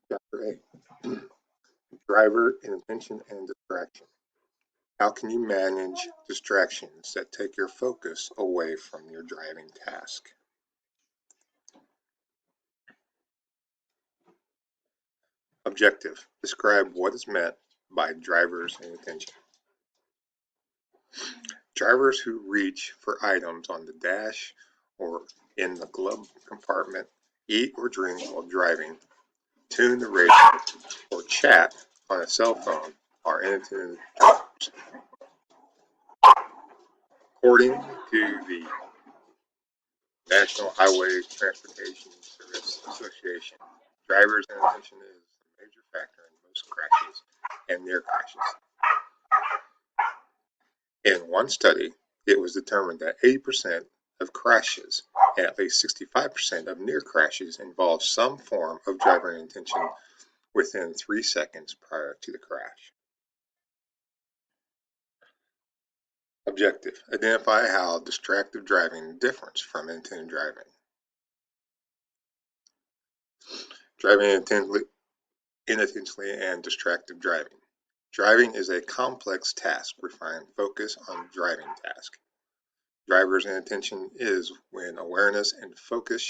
Chapter 8. Driver Inattention and Distraction. How can you manage distractions that take your focus away from your driving task? Objective. Describe what is meant by driver's inattention. Drivers who reach for items on the dash or in the glove compartment, eat or drink while driving, tune the radio, or chat on a cell phone are inattentive drivers. According to the National Highway Transportation Service Association, driver's inattention is a major factor in most crashes and near crashes. In one study, it was determined that 80% of crashes and at least 65% of near crashes involve some form of driver inattention within 3 seconds prior to the crash. Objective. Identify how distracted driving differs from inattentive driving. Driving inattentionally and distracted driving. Driving is a complex task requiring focus on driving task. Driver's inattention is when awareness and focus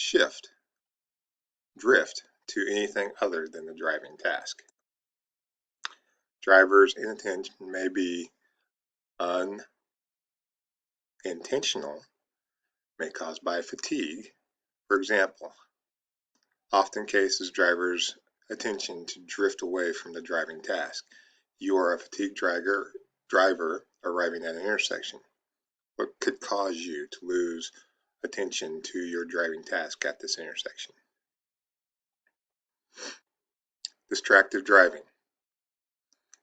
drift to anything other than the driving task. Driver's inattention may be unintentional, may caused by fatigue. For example, often causes drivers' attention to drift away from the driving task. You are a fatigued driver arriving at an intersection. What could cause you to lose attention to your driving task at this intersection? Distracted driving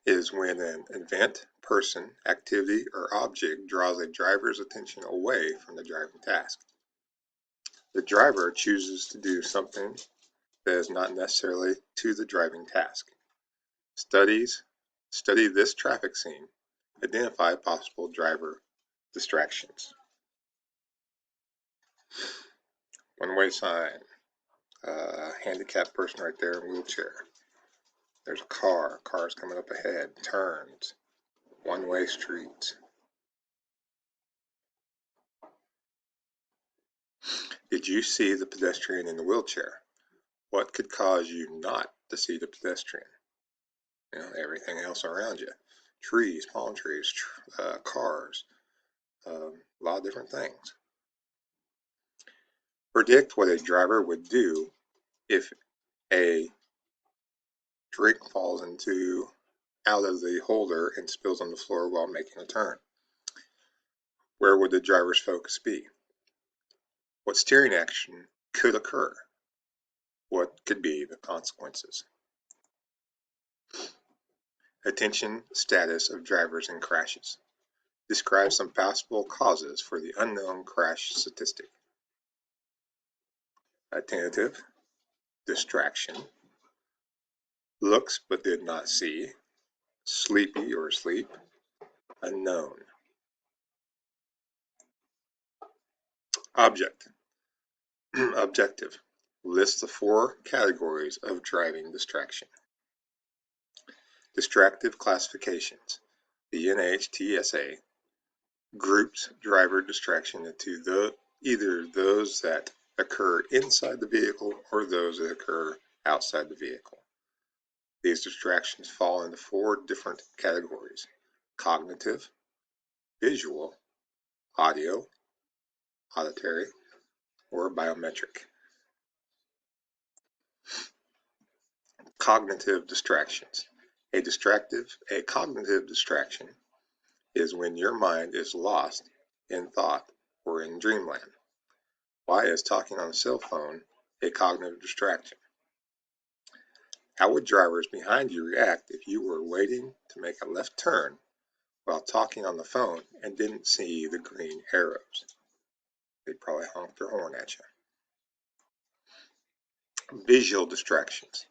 is when an event, person, activity, or object draws a driver's attention away from the driving task. The driver chooses to do something that is not necessarily to the driving task. Study this traffic scene. Identify possible driver distractions. One-way sign. Handicapped person right there in a wheelchair. There's a car. Car's coming up ahead. Turns. One-way street. Did you see the pedestrian in the wheelchair? What could cause you not to see the pedestrian? Everything else around you. Trees, palm trees, cars, a lot of different things. Predict what a driver would do if a drink falls out of the holder and spills on the floor while making a turn. Where would the driver's focus be? What steering action could occur? What could be the consequences? Attention status of drivers in crashes. Describe some possible causes for the unknown crash statistic. Attentive, distraction, looks but did not see, sleepy or asleep, unknown. Objective. List the 4 categories of driving distraction. Distractive classifications. The NHTSA groups driver distraction into either those that occur inside the vehicle or those that occur outside the vehicle. These distractions fall into 4 different categories: cognitive, visual, audio, auditory, or biometric. Cognitive distractions. A cognitive distraction is when your mind is lost in thought or in dreamland. Why is talking on a cell phone a cognitive distraction? How would drivers behind you react if you were waiting to make a left turn while talking on the phone and didn't see the green arrows? They'd probably honk their horn at you. Visual distractions.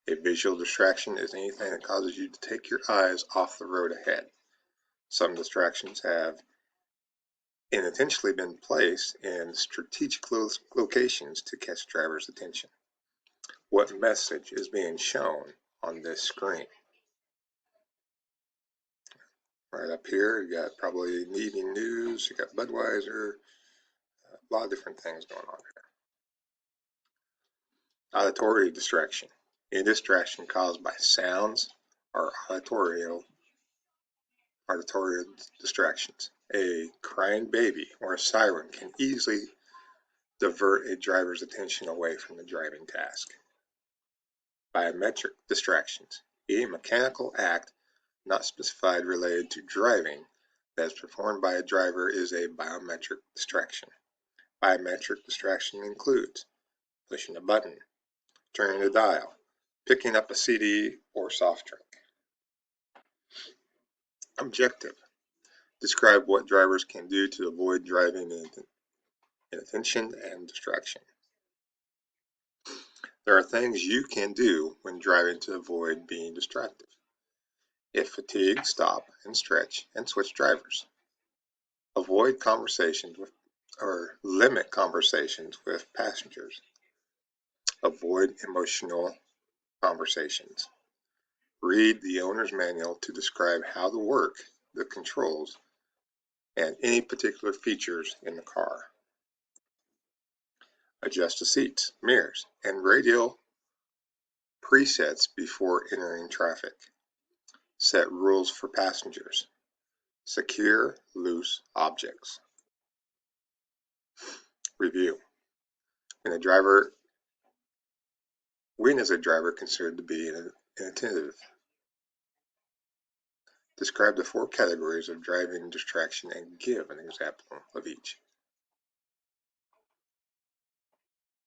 A visual distraction is anything that causes you to take your eyes off the road ahead. Some distractions have unintentionally been placed in strategic locations to catch drivers' attention. What message is being shown on this screen? Right up here, you got probably evening news, you got Budweiser, a lot of different things going on here. Auditory distraction. A distraction caused by sounds or auditory distractions. A crying baby or a siren can easily divert a driver's attention away from the driving task. Biometric distractions. A mechanical act not specified related to driving that is performed by a driver is a biometric distraction. Biometric distraction includes pushing a button, turning the dial, picking up a CD or soft drink. Objective. Describe what drivers can do to avoid driving inattention and distraction. There are things you can do when driving to avoid being distracted. If fatigued, stop and stretch and switch drivers. Avoid conversations with or limit conversations with passengers. Avoid emotional conversations. Read the owner's manual to describe how to work the controls and any particular features in the car. Adjust the seats, mirrors, and radio presets before entering traffic. Set rules for passengers. Secure loose objects. Review. When is a driver considered to be inattentive? Describe the 4 categories of driving distraction and give an example of each.